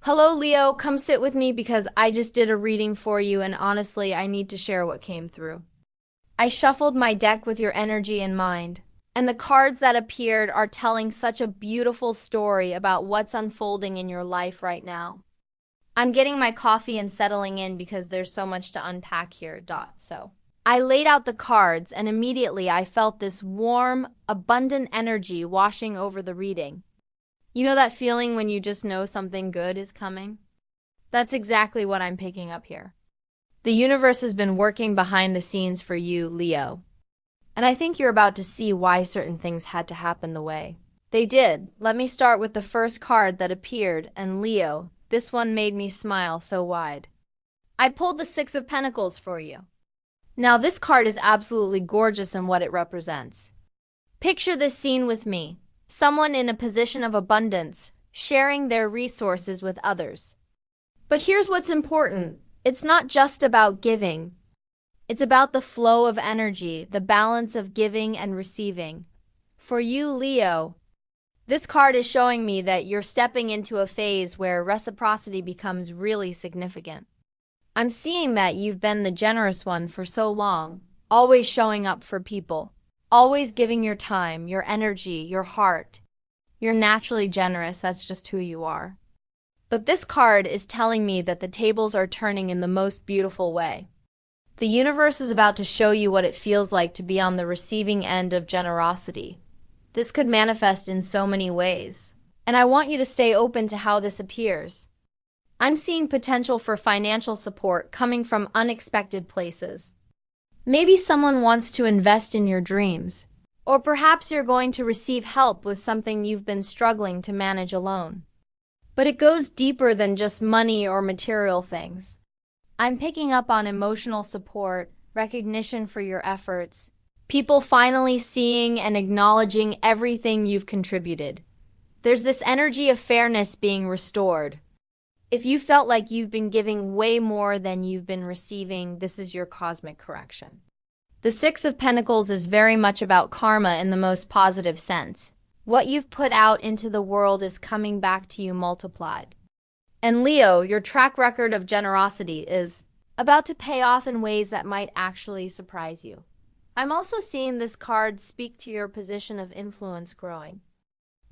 Hello, Leo. Come sit with me because I just did a reading for you, and honestly, I need to share what came through. I shuffled my deck with your energy in mind, and the cards that appeared are telling such a beautiful story about what's unfolding in your life right now. I'm getting my coffee and settling in because there's so much to unpack here. So I laid out the cards, and immediately I felt this warm, abundant energy washing over the reading. You know that feeling when you just know something good is coming? That's exactly what I'm picking up here. The universe has been working behind the scenes for you, Leo. And I think you're about to see why certain things had to happen the way they did. Let me start with the first card that appeared, and Leo, this one made me smile so wide. I pulled the Six of Pentacles for you. Now, this card is absolutely gorgeous in what it represents. Picture this scene with me. Someone in a position of abundance, sharing their resources with others. But here's what's important. It's not just about giving. It's about the flow of energy, the balance of giving and receiving. For you, Leo, this card is showing me that you're stepping into a phase where reciprocity becomes really significant. I'm seeing that you've been the generous one for so long, always showing up for people. Always giving your time, your energy, your heart. You're naturally generous, that's just who you are. But this card is telling me that the tables are turning in the most beautiful way. The universe is about to show you what it feels like to be on the receiving end of generosity. This could manifest in so many ways, and I want you to stay open to how this appears. I'm seeing potential for financial support coming from unexpected places. Maybe someone wants to invest in your dreams, or perhaps you're going to receive help with something you've been struggling to manage alone. But it goes deeper than just money or material things. I'm picking up on emotional support, recognition for your efforts, people finally seeing and acknowledging everything you've contributed. There's this energy of fairness being restored. If you felt like you've been giving way more than you've been receiving, this is your cosmic correction. The Six of Pentacles is very much about karma in the most positive sense. What you've put out into the world is coming back to you multiplied. And Leo, your track record of generosity is about to pay off in ways that might actually surprise you. I'm also seeing this card speak to your position of influence growing.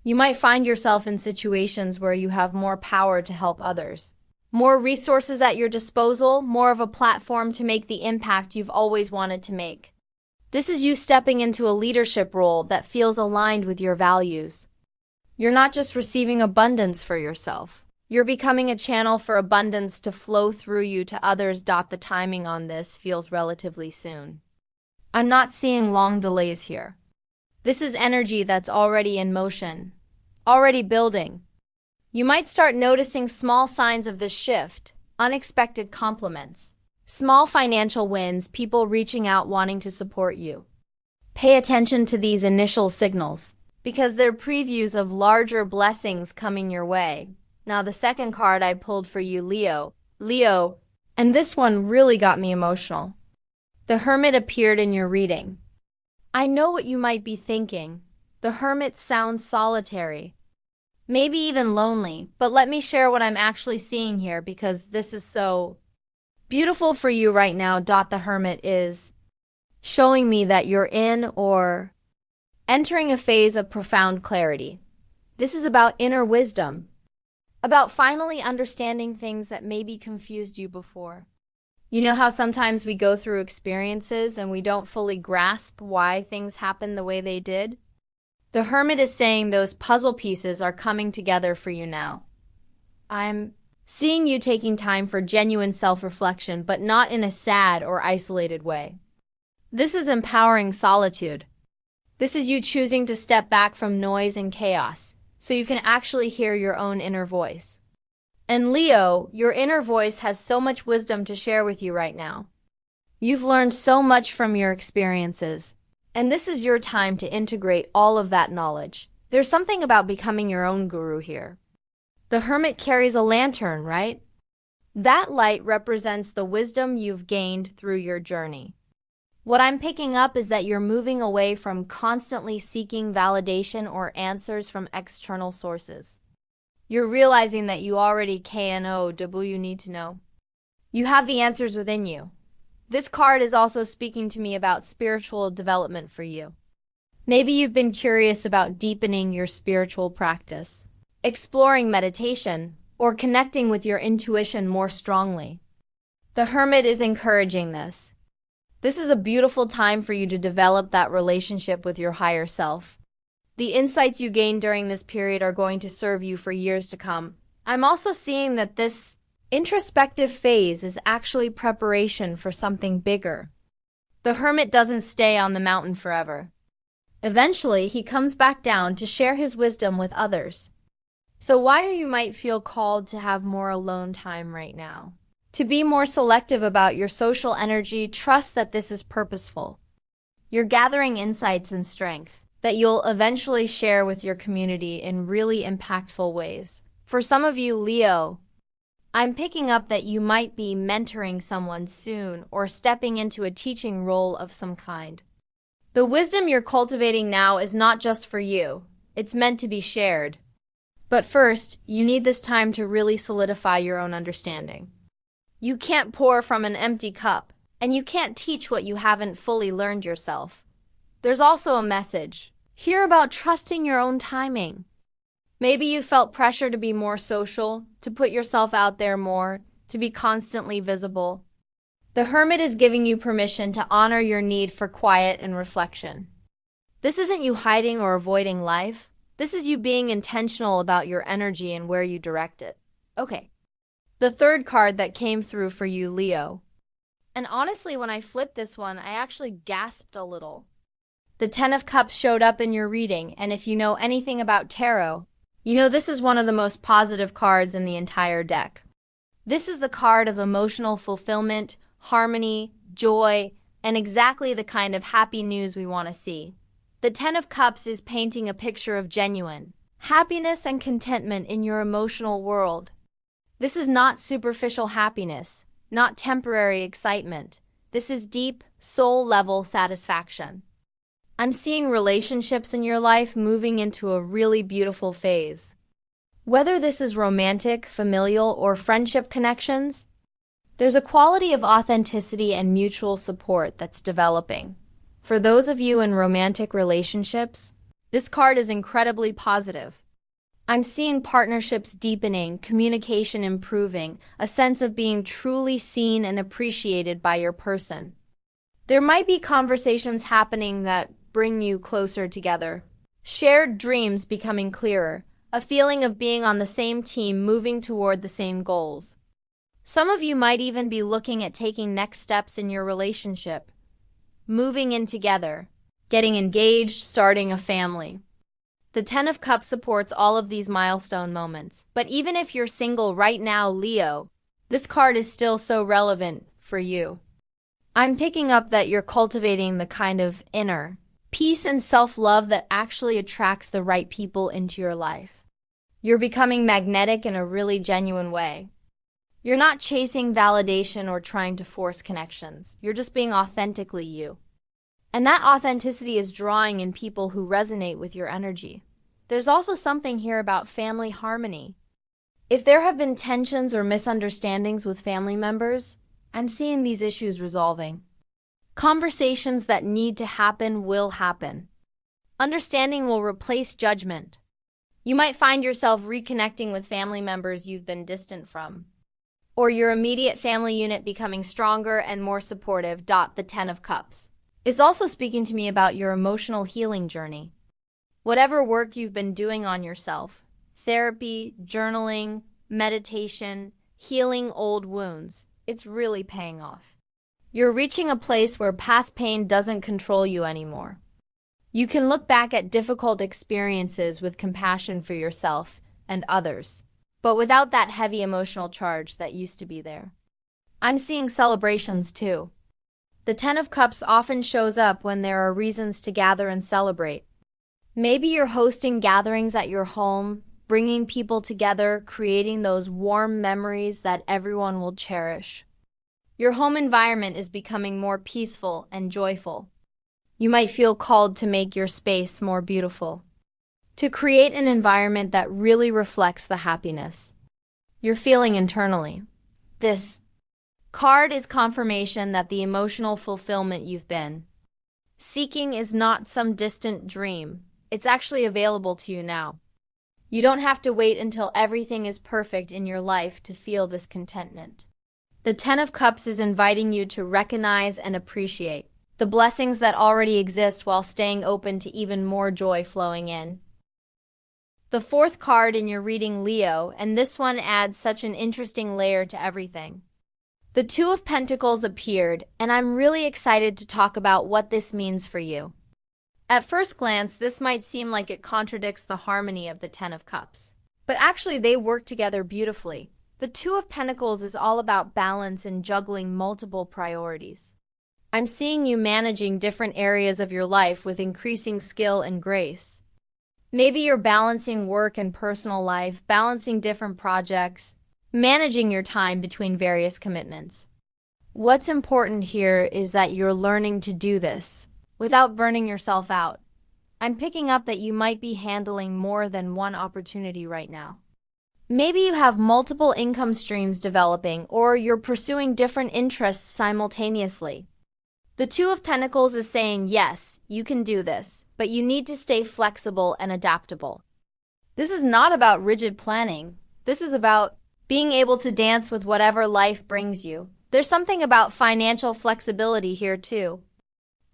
You might find yourself in situations where you have more power to help others. More resources at your disposal, more of a platform to make the impact you've always wanted to make. This is you stepping into a leadership role that feels aligned with your values. You're not just receiving abundance for yourself. You're becoming a channel for abundance to flow through you to others. The timing on this feels relatively soon. I'm not seeing long delays here. This is energy that's already in motion, already building. You might start noticing small signs of this shift, unexpected compliments, small financial wins, people reaching out wanting to support you. Pay attention to these initial signals, because they're previews of larger blessings coming your way. Now, the second card I pulled for you, Leo, and this one really got me emotional. The Hermit appeared in your reading. I know what you might be thinking. The Hermit sounds solitary, maybe even lonely, but let me share what I'm actually seeing here because this is so beautiful for you right now. The Hermit is showing me that you're in or entering a phase of profound clarity. This is about inner wisdom, about finally understanding things that maybe confused you before. You know how sometimes we go through experiences and we don't fully grasp why things happen the way they did? The Hermit is saying those puzzle pieces are coming together for you now. I'm seeing you taking time for genuine self-reflection, but not in a sad or isolated way. This is empowering solitude. This is you choosing to step back from noise and chaos, so you can actually hear your own inner voice. And Leo, your inner voice has so much wisdom to share with you right now. You've learned so much from your experiences, and this is your time to integrate all of that knowledge. There's something about becoming your own guru here. The Hermit carries a lantern, right? That light represents the wisdom you've gained through your journey. What I'm picking up is that you're moving away from constantly seeking validation or answers from external sources. You're realizing that you already know you need to know. You have the answers within you. This card is also speaking to me about spiritual development for you. Maybe you've been curious about deepening your spiritual practice, exploring meditation, or connecting with your intuition more strongly. The Hermit is encouraging this. This is a beautiful time for you to develop that relationship with your higher self. The insights you gain during this period are going to serve you for years to come. I'm also seeing that this introspective phase is actually preparation for something bigger. The Hermit doesn't stay on the mountain forever. Eventually, he comes back down to share his wisdom with others. So why you might feel called to have more alone time right now? To be more selective about your social energy, trust that this is purposeful. You're gathering insights and strength that you'll eventually share with your community in really impactful ways. For some of you, Leo, I'm picking up that you might be mentoring someone soon or stepping into a teaching role of some kind. The wisdom you're cultivating now is not just for you. It's meant to be shared. But first, you need this time to really solidify your own understanding. You can't pour from an empty cup, and you can't teach what you haven't fully learned yourself. There's also a message here about trusting your own timing. Maybe you felt pressure to be more social, to put yourself out there more, to be constantly visible. The Hermit is giving you permission to honor your need for quiet and reflection. This isn't you hiding or avoiding life. This is you being intentional about your energy and where you direct it. Okay. The third card that came through for you, Leo. And honestly, when I flipped this one, I actually gasped a little. The Ten of Cups showed up in your reading, and if you know anything about tarot, you know this is one of the most positive cards in the entire deck. This is the card of emotional fulfillment, harmony, joy, and exactly the kind of happy news we want to see. The Ten of Cups is painting a picture of genuine happiness and contentment in your emotional world. This is not superficial happiness, not temporary excitement. This is deep, soul-level satisfaction. I'm seeing relationships in your life moving into a really beautiful phase. Whether this is romantic, familial, or friendship connections, there's a quality of authenticity and mutual support that's developing. For those of you in romantic relationships, this card is incredibly positive. I'm seeing partnerships deepening, communication improving, a sense of being truly seen and appreciated by your person. There might be conversations happening that bring you closer together. Shared dreams becoming clearer, a feeling of being on the same team moving toward the same goals. Some of you might even be looking at taking next steps in your relationship. Moving in together, getting engaged, starting a family. The Ten of Cups supports all of these milestone moments. But even if you're single right now, Leo, this card is still so relevant for you. I'm picking up that you're cultivating the kind of inner peace and self-love that actually attracts the right people into your life. You're becoming magnetic in a really genuine way. You're not chasing validation or trying to force connections. You're just being authentically you. And that authenticity is drawing in people who resonate with your energy. There's also something here about family harmony. If there have been tensions or misunderstandings with family members, I'm seeing these issues resolving. Conversations that need to happen will happen. Understanding will replace judgment. You might find yourself reconnecting with family members you've been distant from, or your immediate family unit becoming stronger and more supportive. The Ten of Cups is also speaking to me about your emotional healing journey. Whatever work you've been doing on yourself, therapy, journaling, meditation, healing old wounds, it's really paying off. You're reaching a place where past pain doesn't control you anymore. You can look back at difficult experiences with compassion for yourself and others, but without that heavy emotional charge that used to be there. I'm seeing celebrations too. The Ten of Cups often shows up when there are reasons to gather and celebrate. Maybe you're hosting gatherings at your home, bringing people together, creating those warm memories that everyone will cherish. Your home environment is becoming more peaceful and joyful. You might feel called to make your space more beautiful. to create an environment that really reflects the happiness you're feeling internally. This card is confirmation that the emotional fulfillment you've been seeking is not some distant dream. It's actually available to you now. You don't have to wait until everything is perfect in your life to feel this contentment. The Ten of Cups is inviting you to recognize and appreciate the blessings that already exist while staying open to even more joy flowing in. The fourth card in your reading, Leo, and this one adds such an interesting layer to everything. The Two of Pentacles appeared, and I'm really excited to talk about what this means for you. At first glance, this might seem like it contradicts the harmony of the Ten of Cups. But actually, they work together beautifully. The Two of Pentacles is all about balance and juggling multiple priorities. I'm seeing you managing different areas of your life with increasing skill and grace. Maybe you're balancing work and personal life, balancing different projects, managing your time between various commitments. What's important here is that you're learning to do this without burning yourself out. I'm picking up that you might be handling more than one opportunity right now. Maybe you have multiple income streams developing, or you're pursuing different interests simultaneously. The Two of Pentacles is saying, yes, you can do this, but you need to stay flexible and adaptable. This is not about rigid planning. This is about being able to dance with whatever life brings you. There's something about financial flexibility here too.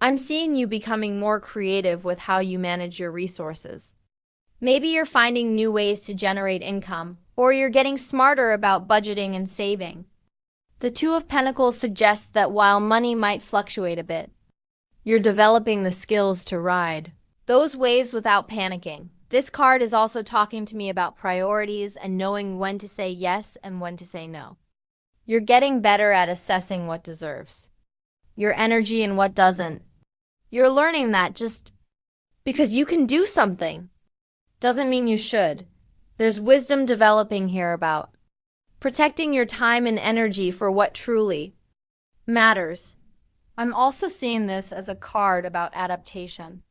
I'm seeing you becoming more creative with how you manage your resources. Maybe you're finding new ways to generate income, or you're getting smarter about budgeting and saving. The Two of Pentacles suggests that while money might fluctuate a bit, you're developing the skills to ride those waves without panicking. This card is also talking to me about priorities and knowing when to say yes and when to say no. You're getting better at assessing what deserves your energy and what doesn't. You're learning that just because you can do something doesn't mean you should. There's wisdom developing here about protecting your time and energy for what truly matters. I'm also seeing this as a card about adaptation.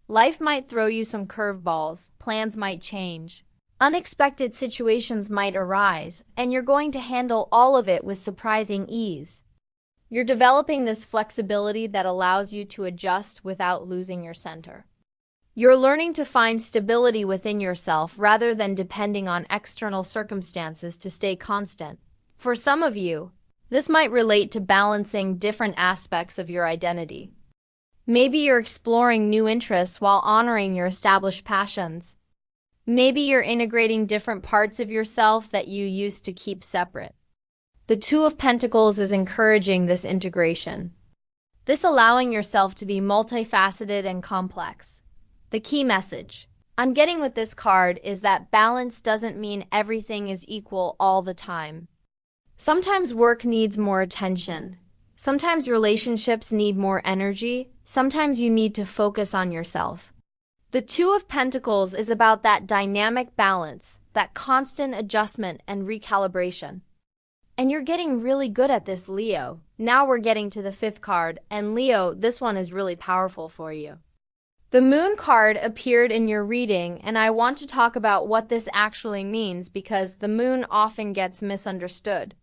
Life might throw you some curveballs, plans might change, unexpected situations might arise, and you're going to handle all of it with surprising ease. You're developing this flexibility that allows you to adjust without losing your center. You're learning to find stability within yourself rather than depending on external circumstances to stay constant. For some of you, this might relate to balancing different aspects of your identity. Maybe you're exploring new interests while honoring your established passions. Maybe you're integrating different parts of yourself that you used to keep separate. The Two of Pentacles is encouraging this integration, this allowing yourself to be multifaceted and complex. The key message I'm getting with this card is that balance doesn't mean everything is equal all the time. Sometimes work needs more attention. Sometimes relationships need more energy. Sometimes you need to focus on yourself. The Two of Pentacles is about that dynamic balance, that constant adjustment and recalibration. And you're getting really good at this, Leo. Now we're getting to the fifth card, and Leo, this one is really powerful for you. The Moon card appeared in your reading, and I want to talk about what this actually means because the moon often gets misunderstood.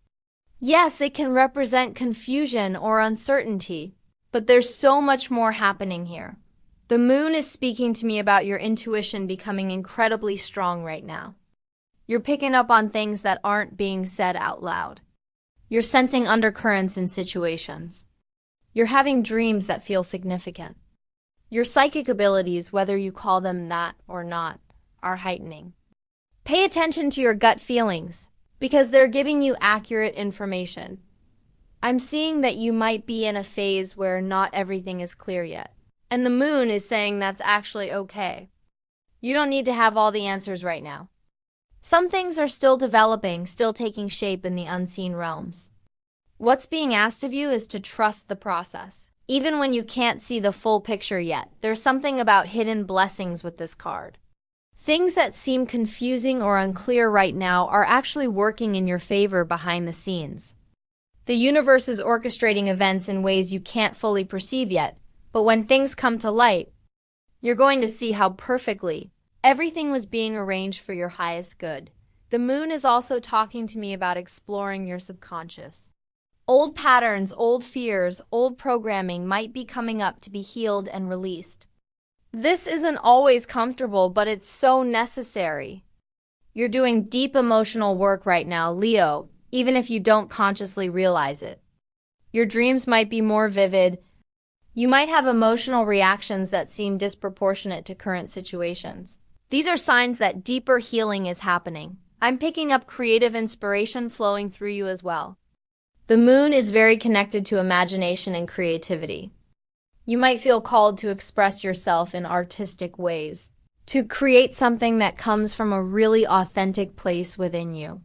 Yes, it can represent confusion or uncertainty, but there's so much more happening here. The moon is speaking to me about your intuition becoming incredibly strong right now. You're picking up on things that aren't being said out loud. You're sensing undercurrents in situations. You're having dreams that feel significant. Your psychic abilities, whether you call them that or not, are heightening. Pay attention to your gut feelings, because they're giving you accurate information. I'm seeing that you might be in a phase where not everything is clear yet, and the moon is saying that's actually okay. You don't need to have all the answers right now. Some things are still developing, still taking shape in the unseen realms. What's being asked of you is to trust the process. Even when you can't see the full picture yet, there's something about hidden blessings with this card. Things that seem confusing or unclear right now are actually working in your favor behind the scenes. The universe is orchestrating events in ways you can't fully perceive yet, but when things come to light, you're going to see how perfectly Everything was being arranged for your highest good. The moon is also talking to me about exploring your subconscious. Old patterns, old fears, old programming might be coming up to be healed and released. This isn't always comfortable, but it's so necessary. You're doing deep emotional work right now, Leo, even if you don't consciously realize it. Your dreams might be more vivid. You might have emotional reactions that seem disproportionate to current situations. These are signs that deeper healing is happening. I'm picking up creative inspiration flowing through you as well. The moon is very connected to imagination and creativity. You might feel called to express yourself in artistic ways, to create something that comes from a really authentic place within you.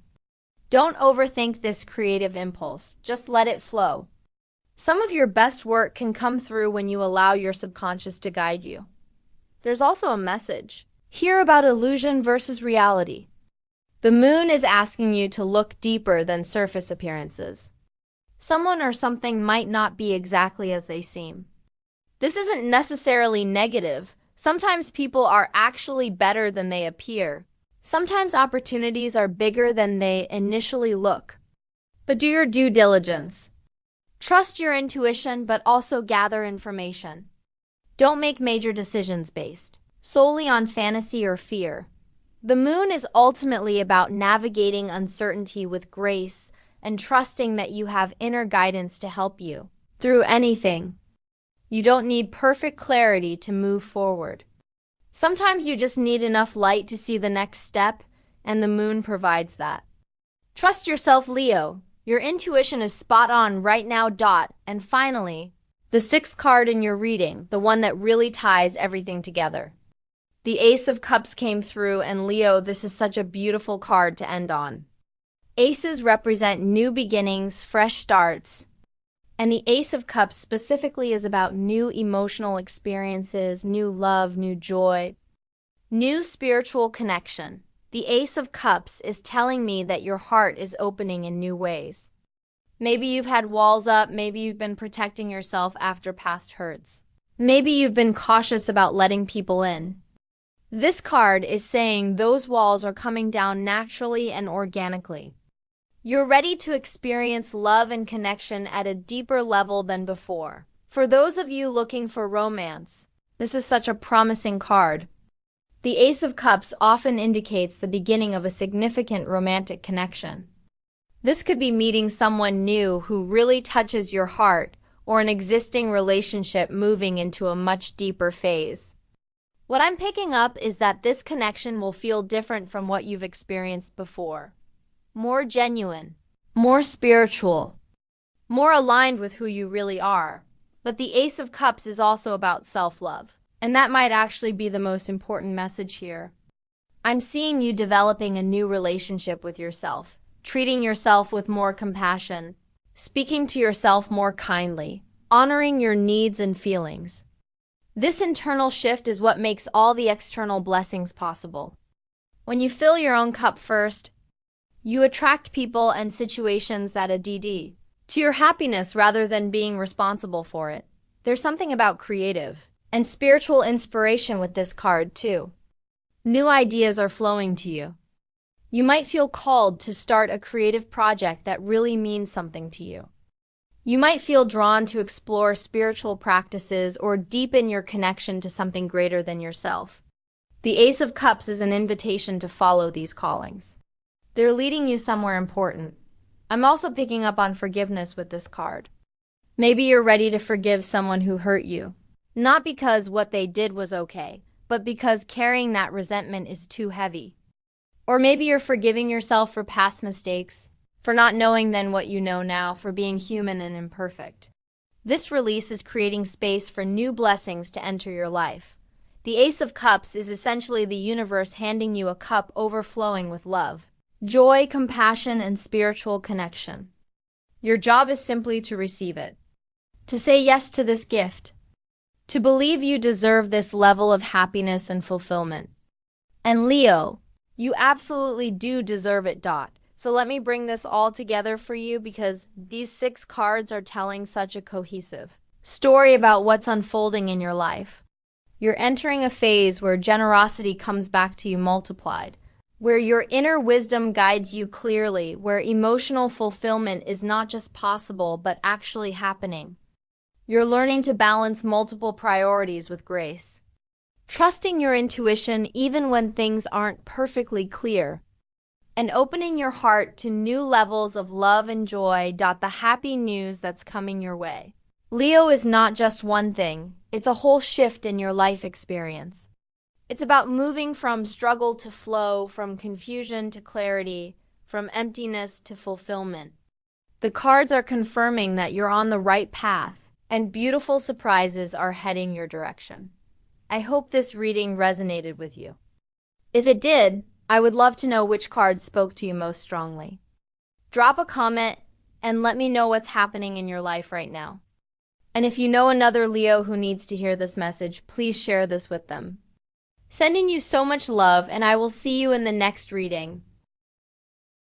Don't overthink this creative impulse, just let it flow. Some of your best work can come through when you allow your subconscious to guide you. There's also a message here about illusion versus reality. The moon is asking you to look deeper than surface appearances. Someone or something might not be exactly as they seem. This isn't necessarily negative. Sometimes people are actually better than they appear. Sometimes opportunities are bigger than they initially look. But do your due diligence. Trust your intuition, but also gather information. Don't make major decisions based solely on fantasy or fear. The moon is ultimately about navigating uncertainty with grace and trusting that you have inner guidance to help you through anything. You don't need perfect clarity to move forward. Sometimes you just need enough light to see the next step, and the moon provides that. Trust yourself, Leo. Your intuition is spot on right now. And finally, the sixth card in your reading, the one that really ties everything together. The Ace of Cups came through, and Leo, this is such a beautiful card to end on. Aces represent new beginnings, fresh starts, and the Ace of Cups specifically is about new emotional experiences, new love, new joy, new spiritual connection. The Ace of Cups is telling me that your heart is opening in new ways. Maybe you've had walls up, maybe you've been protecting yourself after past hurts. Maybe you've been cautious about letting people in. This card is saying those walls are coming down naturally and organically. You're ready to experience love and connection at a deeper level than before. For those of you looking for romance, this is such a promising card. The Ace of Cups often indicates the beginning of a significant romantic connection. This could be meeting someone new who really touches your heart, or an existing relationship moving into a much deeper phase. What I'm picking up is that this connection will feel different from what you've experienced before. More genuine, more spiritual, more aligned with who you really are. But the Ace of Cups is also about self-love, and that might actually be the most important message here. I'm seeing you developing a new relationship with yourself, treating yourself with more compassion, speaking to yourself more kindly, honoring your needs and feelings. This internal shift is what makes all the external blessings possible. When you fill your own cup first, you attract people and situations that add to your happiness rather than being responsible for it. There's something about creative and spiritual inspiration with this card too. New ideas are flowing to you. You might feel called to start a creative project that really means something to you. You might feel drawn to explore spiritual practices or deepen your connection to something greater than yourself. The Ace of Cups is an invitation to follow these callings. They're leading you somewhere important. I'm also picking up on forgiveness with this card. Maybe you're ready to forgive someone who hurt you. Not because what they did was okay, but because carrying that resentment is too heavy. Or maybe you're forgiving yourself for past mistakes, for not knowing then what you know now, for being human and imperfect. This release is creating space for new blessings to enter your life. The Ace of Cups is essentially the universe handing you a cup overflowing with love, joy, compassion, and spiritual connection. Your job is simply to receive it, to say yes to this gift, to believe you deserve this level of happiness and fulfillment. And Leo, you absolutely do deserve it. So let me bring this all together for you because these 6 cards are telling such a cohesive story about what's unfolding in your life. You're entering a phase where generosity comes back to you multiplied, where your inner wisdom guides you clearly, where emotional fulfillment is not just possible but actually happening. You're learning to balance multiple priorities with grace, trusting your intuition even when things aren't perfectly clear, and opening your heart to new levels of love and joy. The happy news that's coming your way. Leo is not just one thing, it's a whole shift in your life experience. It's about moving from struggle to flow, from confusion to clarity, from emptiness to fulfillment. The cards are confirming that you're on the right path, and beautiful surprises are heading your direction. I hope this reading resonated with you. If it did, I would love to know which cards spoke to you most strongly. Drop a comment and let me know what's happening in your life right now. And if you know another Leo who needs to hear this message, please share this with them. Sending you so much love, and I will see you in the next reading.